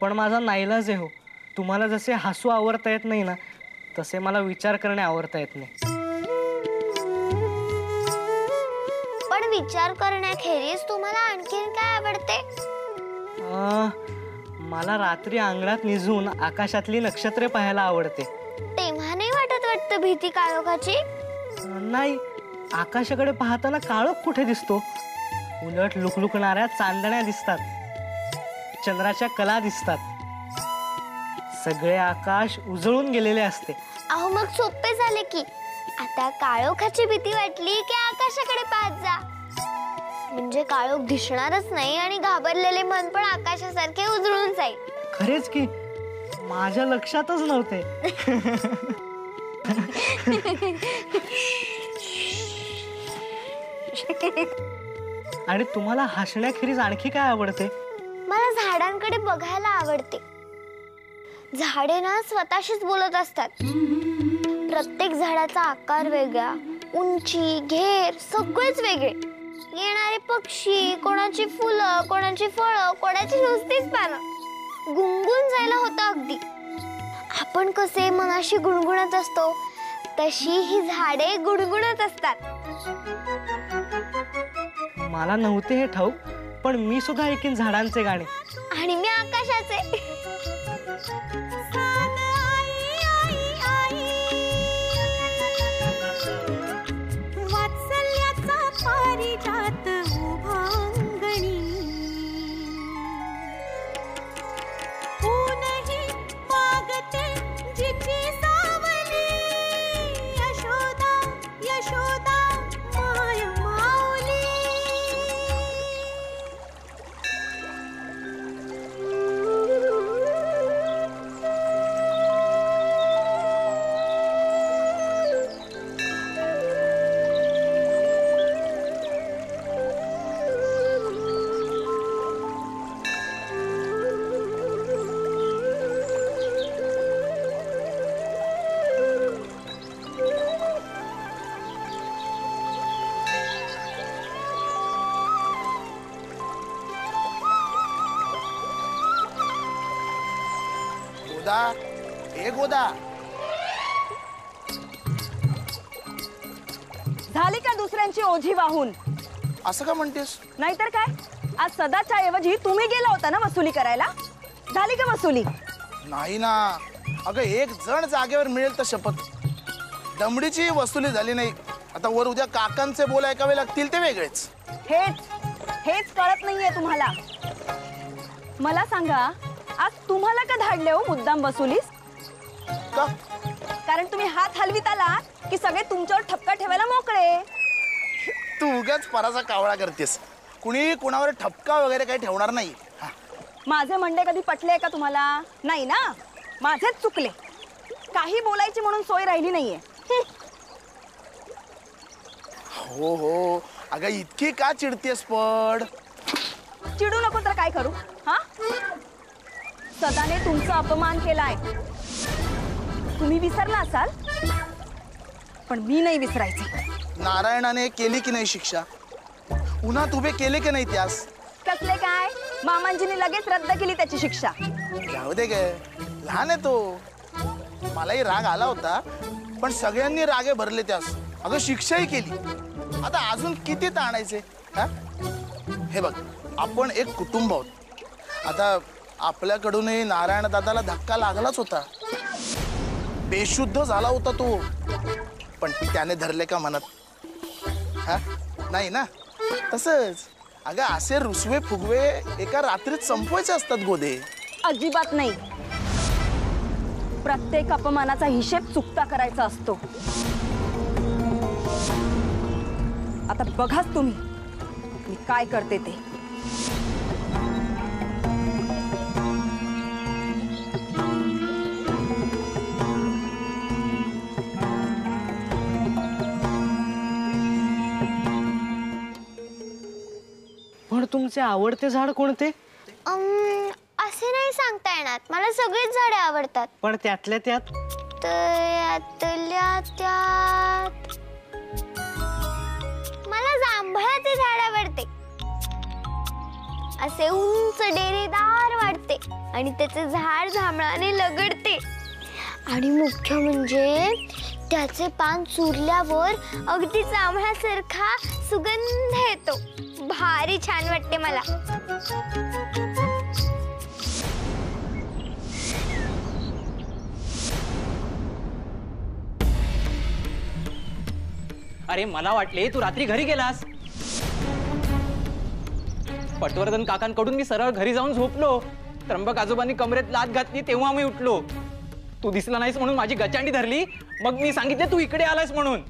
पण माझा नाईलाज आहे हो. तुम्हाला जसे हसू आवरता येत नाही ना, तसे मला विचार करणे आवरता येत नाही. पण विचार करण्याखेरीज तुम्हाला आणखीन काय आवडते? मला रात्री अंगणात निघून आकाशातली नक्षत्रे पाहायला आवडते. तेव्हा नाही वाटत भीती काळोखाची? नाही, आकाशाकडे पाहताना काळोख कुठे दिसतो? उलट लुकलुकणाऱ्या चांदण्या दिसतात, चंद्राच्या कला दिसतात. सगळे आकाश उजळून गेलेले असते. अहो मग सोपे झाले की. आता काळोखाची भीती वाटली की आकाशाकडे पाहत जा. म्हणजे काळोख दिसणारच नाही आणि घाबरलेले मन पण आकाशासारखे उजळून जाईल. खरेच की, माझ्या लक्षातच नव्हते. आणि तुम्हाला हसण्याखेरीज आणखी काय आवडते? मला झाडांकडे बघायला आवडते. झाडे ना स्वतःशीच बोलत असतात. प्रत्येक झाडाचा आकार वेगळा, उंची, घेर सगळेच वेगळे. येणारे पक्षी, कोणाची फुलं, कोणाची फळं, कोणाची नुसतीच पानं. गुंगून जायला होतं अगदी. आपण कसे मनाशी गुणगुणत असतो, तशी ही झाडे गुणगुणत असतात. मला नव्हते हे ठाऊक, पण मी सुद्धा ऐकीन झाडांचे गाणे. आणि मी आकाशाचे. गोदा, झाली का दुसऱ्यांची ओझी वाहून? असं का म्हणतेस? नाहीतर काय, आज सदाच्या ऐवजी तुम्ही गेला होता ना वसुली करायला. झाली का वसुली? नाही ना अगं, एक जण जागेवर मिळेल तर शपथ. दमडीची वसुली झाली नाही. आता वर उद्या काकांचे बोल ऐकावे लागतील ते वेगळेच. हेच कळत नाहीये तुम्हाला. मला सांगा, आज तुम्हाला का धाडले हो मुद्दाम वसुलीस? का? कारण तुम्ही हात हलवीत आला की सगळे तुमच्यावर ठपका ठेवायला मोकळे. तू उगाच पराचा कावळा करतेस. कुणी कुणावर ठपका वगैरे काही ठेवणार नाही. माझे मंडे कधी पटले का तुम्हाला? नाही ना, माझेच चुकले. काही बोलायची म्हणून सोय राहिली नाहीये. हो हो, अगं इतकी का चिडतेस? पण चिडू नको तर काय करू? हा, सदाने तुमचा अपमान केलाय. तुम्ही विसरला असाल, पण मी नाही विसरायचे. नारायणाने केली की नाही शिक्षा? उन्हात उभे केले की नाही त्यास? कसले काय? मामांजीने लगेच रद्द केली त्याची शिक्षा. जाऊ दे गे, लहान आहे तो. मलाही राग आला होता, पण सगळ्यांनी रागे भरले त्यास. अगं शिक्षाही केली. आता अजून किती ताणायचे? हे बघ, आपण एक कुटुंब आहोत. आता आपल्याकडूनही नारायण दादाला धक्का लागलाच होता. बेशुद्ध झाला होता तो, पण त्याने धरले का मनात? नाही ना. तसंच अगं, असे रुसवे फुगवे एका रात्रीत संपवायचे असतात गोदे. अजिबात नाही. प्रत्येक अपमानाचा हिशेब चुकता करायचा असतो. आता बघाच तुम्ही मी काय करते ते. पण तुमचे आवडते झाड कोणते? असे नाही सांगता येणार. मला सगळीच झाडे आवडतात. पण त्यातल्या त्यात? त्यातल्या त्यात मला जांभळाचे झाड आवडते. असे उंच डेरेदार वाटते. आणि त्याचे झाड जांभळाने लगडते आणि मुख्य म्हणजे त्याचे पान चुरल्यावर अगदी जांभळासारखा सुगंध येतो. भारी छान वाटते मला. अरे मला वाटले तू रात्री घरी गेलास. पटवर्धन काकांकडून मी सरळ घरी जाऊन झोपलो. त्र्यंबक आजोबांनी कमरेत लाथ घातली तेव्हा मी उठलो. तू दिसला नाहीस म्हणून माझी गचांडी धरली. मग मी सांगितले तू इकडे आलास म्हणून.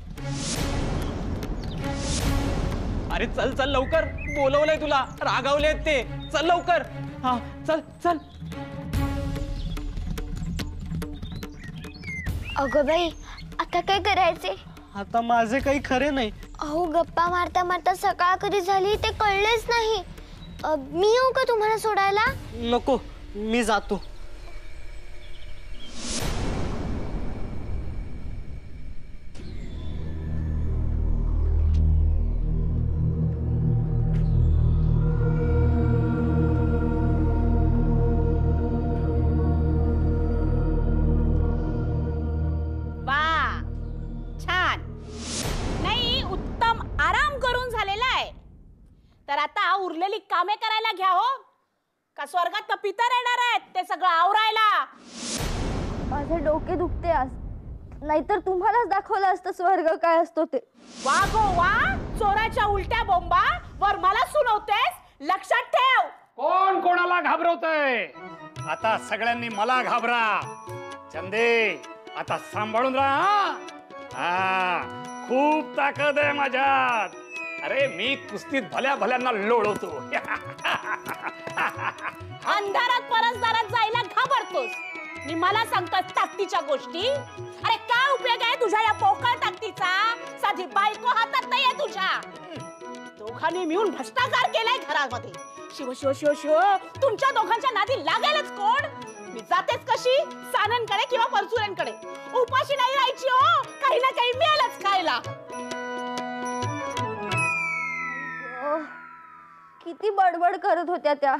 अरे चल चल लवकर, बोलवलंय तुला, रागावलेत ते. चल लवकर. हा चल चल. अगं बाई, आता काय करायचे? आता माझे काही खरे नाही. अहो, गप्पा मारता मारता सकाळ कधी झाली ते कळलेच नाही. मी येऊ का तुम्हाला सोडायला? नको, मी जातो. वा, छान. नाही, उत्तम आराम करून झालेला आहे. तर आता उरलेली कामे करायला घ्या हो. का स्वर्गात पितर येणार आहेत ते सगळं आवरायला? माझे डोके दुखते आज. नाहीतर तुम्हालाच दाखवलं असतं स्वर्ग काय असतो ते. वा गो वा, चोराच्या उलट्या बोंबा वर मला सुनवतेस. लक्षात ठेव. कोण कोणाला घाबरवतंय? आता सगळ्यांनी मला घाबरा. चंदे, आता सांभाळून राहा. हा, खूप ताकद आहे माझ्यात. अरे मी कुस्तीत भल्या भल्यांना लोळवतो. अंधारात परसदारात जायला घाबरतोस आणि मला सांगतोस ताकदीच्या गोष्टी. अरे काय उपयोग आहे तुझ्या या पोकळ ताकदीचा? साधी बायको हातात नाहीये तुझ्या. दोघांनी मिळून भ्रष्टाचार केलाय घरामध्ये. शिव शिव शिव शिव, तुमच्या दोघांच्या नादी लागायलाच कोण? मी जातेच कशी? सानंकडे किंवा परचुऱ्यांकडे. उपाशी नाही राहायची हो, काही ना काही मिळालंच खायला. किती बडबड करत होत्या त्या.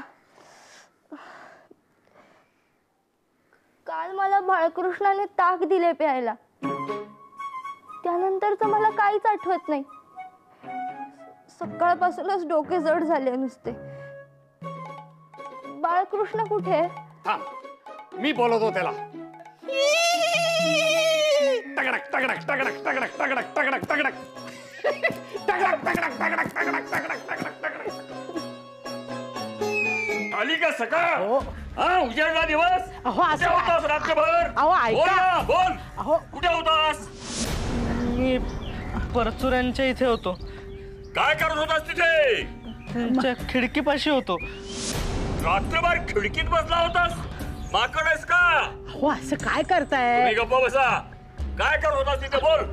काल मला बाळकृष्णाने ताक दिले प्यायला. त्यानंतरच मला काहीच आठवत नाही. सकाळपासूनच डोके जड झाले नुसते. बाळकृष्ण कुठे? थांब, मी बोलवतो त्याला. टगडक टगडक टगडक टगडक टगडक टगडक टगडक टगडक टगडक टगडक टगडक टगडक टगडक टगडक. आली का सकाळ? हा, उजेडला दिवस. कुठे होतास रात्रभर? बोल ना, बोल. कुठे होतास? मी परचुऱ्यांच्या इथे होतो. काय करत होतास तिथे? त्यांच्या खिडकीपाशी होतो. रात्रभर खिडकीत बसला होतास? माकड आहेस का? हो, असं काय करताय? तुम्ही गप्पा बसा. काय करत होतास तिथे? बोल.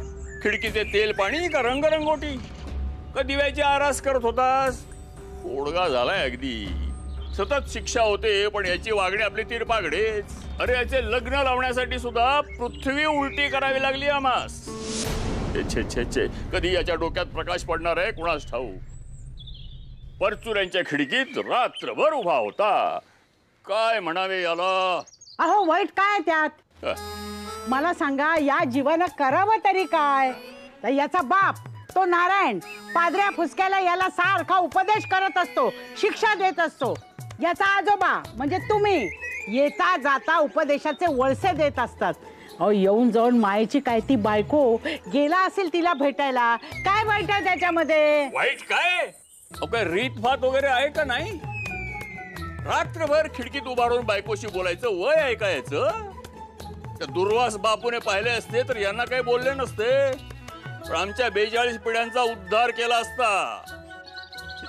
खिडकीचे तेल पाणी का रंगरंगोटी का दिव्याची आरास करत होतास? ओढगा झालाय अगदी. सतत शिक्षा होते, पण याची वागणी आपली तिरपागडेच. अरे याचे लग्न लावण्यासाठी सुद्धा पृथ्वी उलटी करावी लागली आम्हास. छे छे छे, कधी याच्या डोक्यात प्रकाश पडणार आहे कुणास ठाऊ. परचुऱ्यांच्या खिडकीत रात्रभर उभा होता. काय म्हणावे याला? अहो, वाईट काय त्यात? मला सांगा, या जीवानं करावं तरी काय? तर याचा बाप तो नारायण पादऱ्या फुसक्याला याला सारखा उपदेश करत असतो, शिक्षा देत असतो. याचा आजोबा म्हणजे तुम्ही येता जाता उपदेशाचे वळसे देत असतात. अहो, येऊन जाऊन मायेची काय ती बायको गेला असेल तिला भेटायला. काय वाईट आहे त्याच्यामध्ये? वाईट काय? काय रीतभात वगैरे आहे का नाही? रात्रभर खिडकीत उभारून बायकोशी बोलायचं वय आहे का याचं? त्या दुर्वास बापूने पाहिले असते तर यांना काही बोलले नसते. पण आमच्या 42 पिढ्यांचा उद्धार केला असता.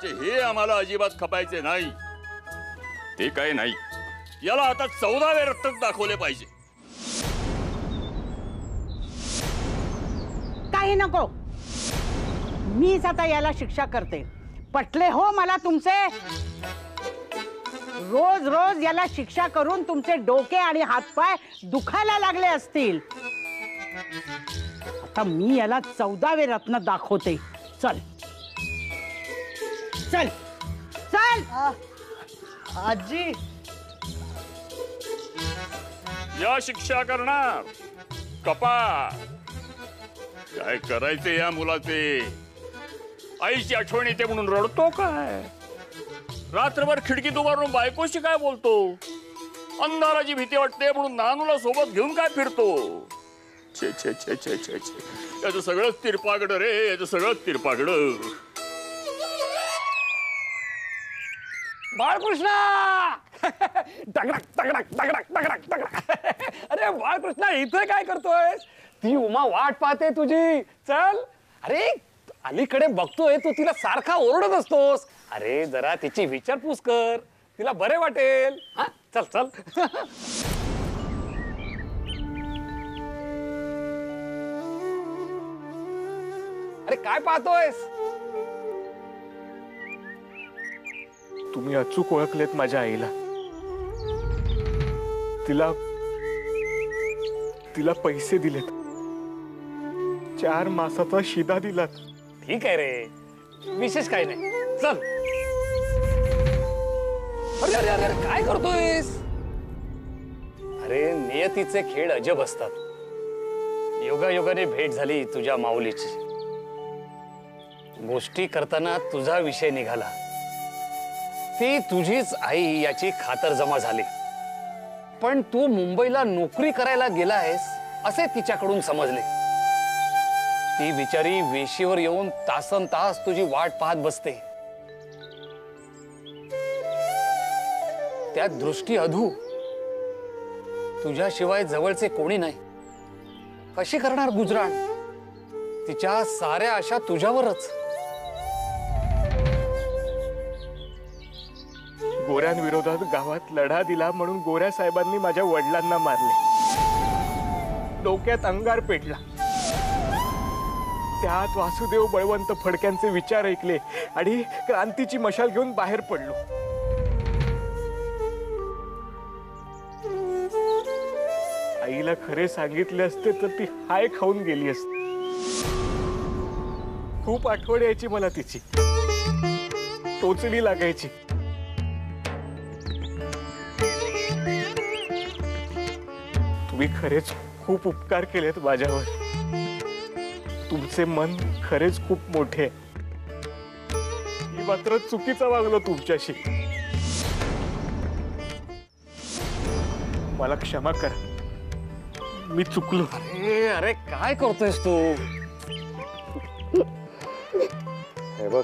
हे आम्हाला अजिबात खपायचे नाही. ते काही नाही, याला आता 14वे रक्तच दाखवले पाहिजे. काही नको, मीच आता याला शिक्षा करते. पटले हो मला तुमचे? रोज रोज याला शिक्षा करून तुमचे डोके आणि हातपाय दुखायला लागले असतील. आता मी याला 14वे रत्न दाखवते. चल चल चल. आजी, या शिक्षा करणार कपाळ. काय करायचे या मुलाचे? आईची आठवण येते म्हणून रडतो काय? रात्रभर खिडकीत उभारून बायकोशी काय बोलतो? अंधाराची भीती वाटते म्हणून नानूला सोबत घेऊन काय फिरतो? छे छे छे छे छे छे, याचं सगळंच तिरपागड रे, याचं सगळंच तिरपागड. बाळकृष्णा टगडक टगडक टगडक टगडक टगडक. अरे बाळकृष्णा इथे काय करतोय? ती उमा वाट पाहते तुझी. चल. अरे अलीकडे बघतोय तू तिला सारखा ओरडत असतोस. अरे जरा तिची विचारपूस कर, तिला बरे वाटेल. हा चल चल. अरे काय पाहतोयस? तुम्ही अचूक ओळखलेत माझ्या आईला. तिला पैसे दिलेत. 4 मासाचा शिदा दिलात. ठीक आहे रे, विशेष काही नाही. चल. अरे अरे अरे काय करतोयस? अरे नियतीचे खेळ अजब असतात. योगायोगाने भेट झाली तुझ्या माऊलीची. गोष्टी करताना तुझा विषय निघाला. ती तुझीच आई याची खातरजमा झाली. पण तू मुंबईला नोकरी करायला गेला आहेस असे तिच्याकडून समजले. ती बिचारी वेशीवर येऊन तासन तास तुझी वाट पाहत बसते. त्या दृष्टी अधू तुझ्याशिवाय जवळचे कोणी नाही. कशी करणार गुजराण? तिच्या साऱ्या आशा तुझ्यावरच. गोऱ्यांविरोधात गावात लढा दिला म्हणून गोऱ्या साहेबांनी माझ्या वडिलांना मारले. डोक्यात अंगार पेटला. त्यात वासुदेव बळवंत फडक्यांचे विचार ऐकले आणि क्रांतीची मशाल घेऊन बाहेर पडलो. आईला खरे सांगितले असते तर ती हाय खाऊन गेली असती. खूप आठवण यायची मला तिची. टोचली लागायची. तुम्ही खरेच खूप उपकार केलेत माझ्यावर. तुमचे मन खरेच खूप मोठे. मी मात्र चुकीचा वागलो तुमच्याशी. मला क्षमा करा. मी चुकलो. अरे अरे काय करतोयस तू? हे बघ,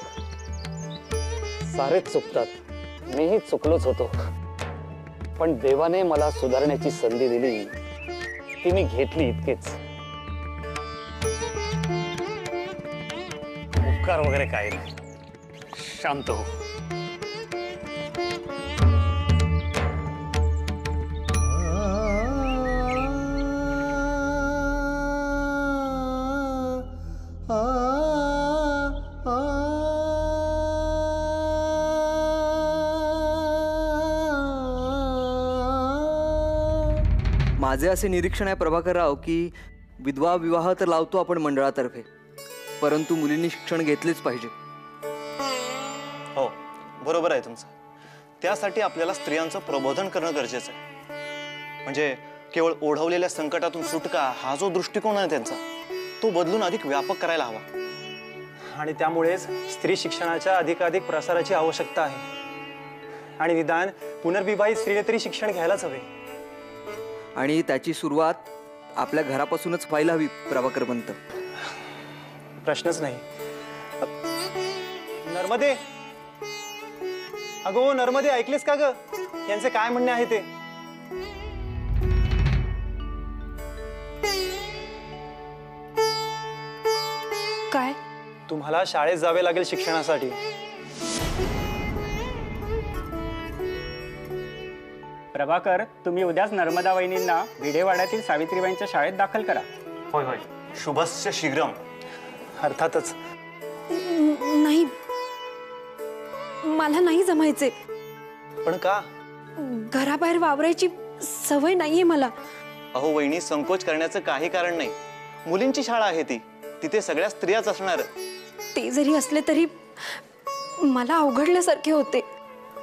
सारेच चुकतात. मीही चुकलोच होतो. पण देवाने मला सुधारण्याची संधी दिली, ती मी घेतली इतकेच. उपकार वगैरे काही नाही. शांत हो. माझे असे निरीक्षण आहे प्रभाकरराव की विधवा विवाह तर लावतो आपण मंडळातर्फे, परंतु मुलींनी शिक्षण घेतलेच पाहिजे. हो बरोबर आहे तुमचं. त्यासाठी आपल्याला स्त्रियांचं प्रबोधन करणं गरजेचं आहे. म्हणजे केवळ ओढवलेल्या संकटातून सुटका हा जो दृष्टिकोन आहे त्यांचा, तो बदलून अधिक व्यापक करायला हवा. आणि त्यामुळेच स्त्री शिक्षणाच्या अधिकाधिक प्रसाराची आवश्यकता आहे. आणि निदान पुनर्विवाहित स्त्रीने तरी शिक्षण घ्यायलाच हवे. आणि त्याची सुरुवात आपल्या घरापासूनच व्हायला हवी प्रभाकर पंत. प्रश्नच नाही. नर्मदे, अगो नर्मदे, ऐकलेस का ग? यांचे काय म्हणणे आहे ते? काय? तुम्हाला शाळेत जावे लागेल शिक्षणासाठी. प्रभाकर, तुम्ही उद्याच नर्मदा वहिनींना भिडेवाड्यातील सावित्रीबाईंच्या शाळेत दाखल करा. होय होय, शुभस्य शीघ्रम. अर्थातच. नाही, मला नाही जमायचे. पण का? घराबाहेर वावरायची सवय नाहीये मला. अहो वहिनी, संकोच करण्याचं काही कारण नाही. मुलींची शाळा आहे ती, तिथे सगळ्या स्त्रियाच असणार. ते जरी असले तरी मला अवघडल्यासारखे होते.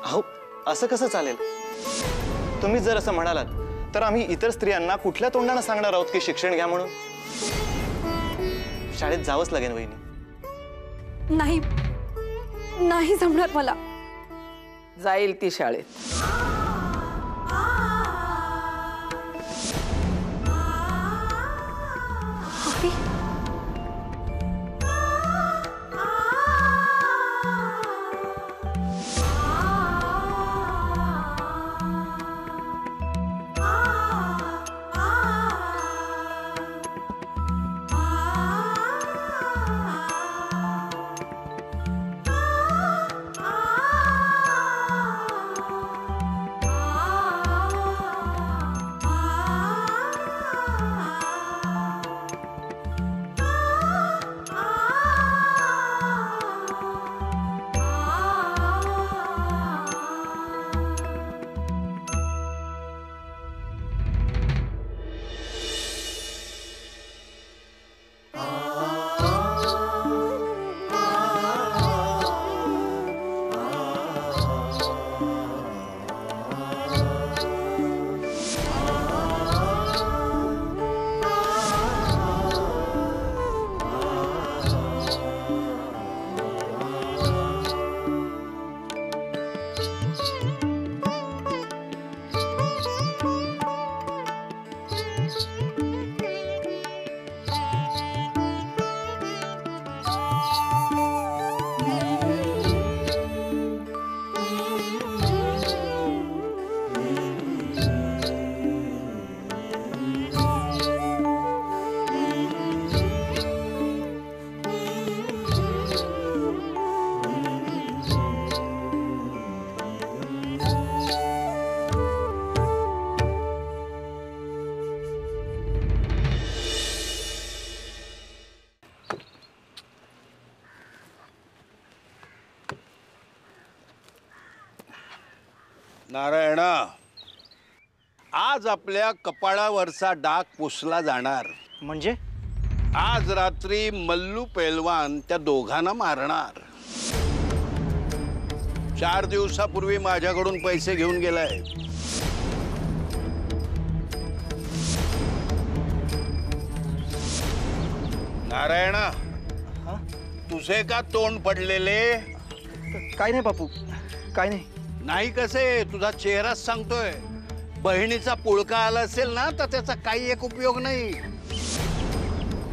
अहो असं कसं चालेल? तुम्ही जर असं म्हणालात तर आम्ही इतर स्त्रियांना कुठल्या तोंडाने सांगणार आहोत की शिक्षण घ्या म्हणून? शाळेत जावंच लागेल वहिनी. नाही, नाही जमणार मला. जाईल ती शाळेत. नारायणा, आज आपल्या कपाळावरचा डाग पुसला जाणार. म्हणजे आज रात्री मल्लू पेलवान त्या दोघांना मारणार. 4 दिवसापूर्वी माझ्याकडून पैसे घेऊन गेलाय. नारायणा, तुझे का तोंड पडलेले? काय नाही बापू, काय नाही. नाही कसे, तुझा चेहराच सांगतोय. बहिणीचा पुळका आला असेल ना तर त्याचा काही एक उपयोग नाही.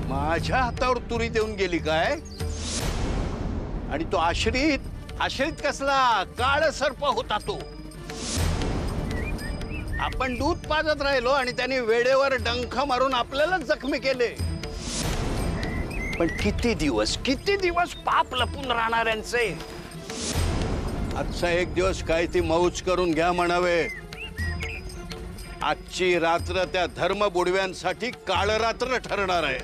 माझ्या हातावर तुरी देऊन गेली काय? आणि तो आश्रित कसला काळ सर्प होता तो. आपण दूध पाजत राहिलो आणि त्याने वेळेवर डंख मारून आपल्याला जखमी केले. पण किती दिवस पाप लपून राहणाऱ्यांचे. आजचा एक दिवस काय ती मौज करून घ्या म्हणावे. आजची रात्र त्या धर्म बुडव्यांसाठी काळरात्र ठरणार आहे.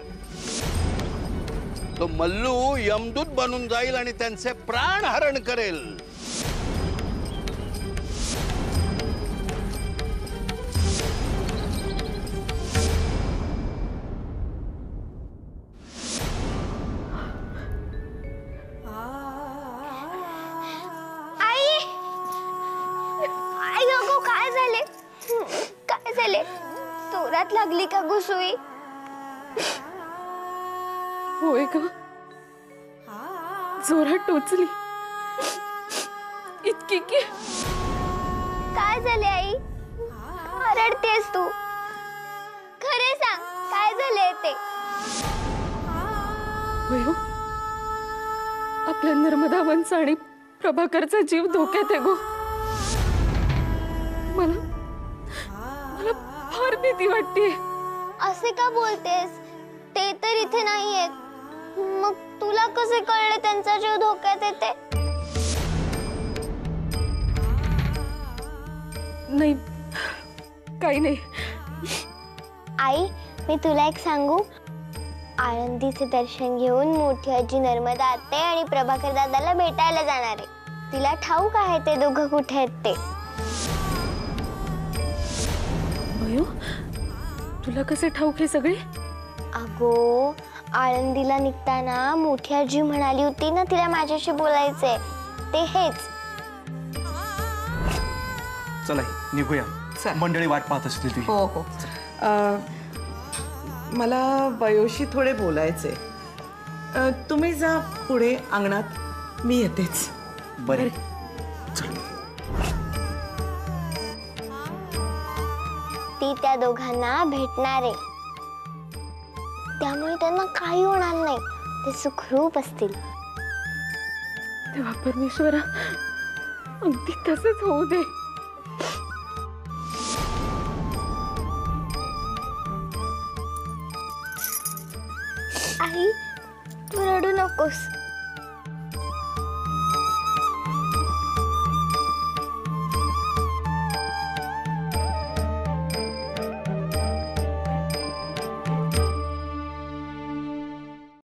तो मल्लू यमदूत बनून जाईल आणि त्यांचे प्राण हरण करेल. काय झाले? जोरात लागली का घुसुई? होय ग, जोरात टोचली. इतकी की. काय झाले आई? रडतेस तू? खरे सांग, काय झाले ते? होय हो, आपल्या नर्मदा वंश आणि प्रभाकरचा जीव धोक्यात आहे गो. मला फार भीती वाटते. असे का बोलतेस? ते तर इथे नाहीयेत. मग तुला कसे कळले त्यांचा जीव धोक्यात येते? नाही, काही नाही. आई, मी तुला एक सांगू. आळंदीचे दर्शन घेऊन मोठी आजी नर्मदा आत्या आणि प्रभाकर दादाला भेटायला जाणार आहे. तिला ठाऊक आहे ते दोघं कुठे आहेत ते. तुला कसे ठाऊक हे सगळे? अगो, आळंदीला निघताना मोठी आजी म्हणाली होती ना तिला माझ्याशी बोलायचंय. ते हेच. चला निघूया. मंडळी वाट पाहत असतील तुझी. हो हो. मला वयोशी थोडे बोलायचे. तुम्ही जा पुढे अंगणात, मी येतेच. बरे. ती त्या दोघांना भेटणार आहे, त्यामुळे त्यांना काही होणार नाही. ते सुखरूप असतील. तेव्हा परमेश्वरा अगदी तसंच होऊ दे. आई, तू रडू नकोस.